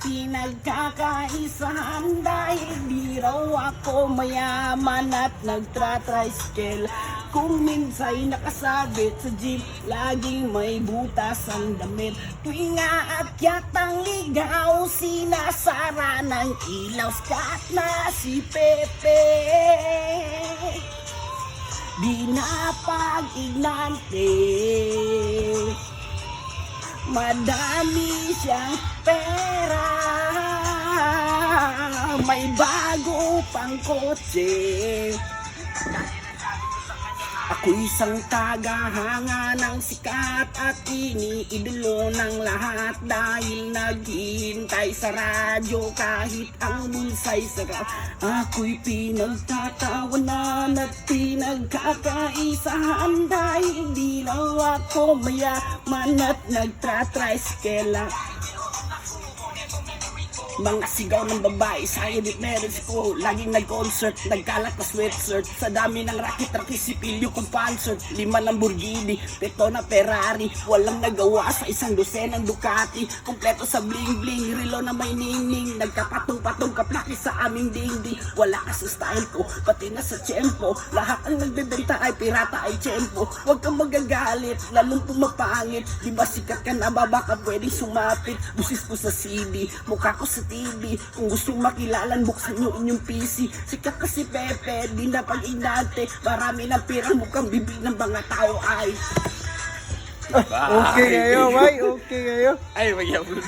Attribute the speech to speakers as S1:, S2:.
S1: pinagkakaisahan dahil di raw ako mayaman at nagtra-tricycle. Kung minsa'y nakasabit sa jeep, laging may butas ang damit. Tuwing aakyat ang ligaw, sinasara ng ilaw. Skat na si Pepe, di napag-ignante. Madami siyang pera, may bago pang kotse. Ako'y isang tagahanga ng sikat at iniidolo ng lahat dahil naghihintay sa radyo kahit ang bulsa'y sarap. Ako'y pinagtatawanan at pinagkakaisahan dahil di lang ako mayaman at nagtra-tricycle. Mga sigaw ng babae sa edit marriage ko, laging nag-concert, nagkalat na sweatshirt. Sa dami ng racket-racket sipilyo kong concert, 5 Lamborghini, 7 na Ferrari. Walang nagawa sa isang dosenang Ducati, kompleto sa bling-bling, relo na may ningning. Nagkapatong-patong kaplaki sa aming dingding. Wala ka sa style ko, pati na sa tiyempo. Lahat ang nagbebenta ay pirata ay tiyempo. Huwag kang magagalit, lalong pumapangit. Di ba sikat ka na ba, baka pwedeng sumapit. Busis ko sa CD, mukha ko sa TV. Kung gusto makilalan, buksan nyo inyong PC. Sikat na si Pepe, di na pag-ignante. Marami ng pirang mukhang bibig ng mga tao ay
S2: Okay kayo, may okay kayo.
S3: Ay, magyabot.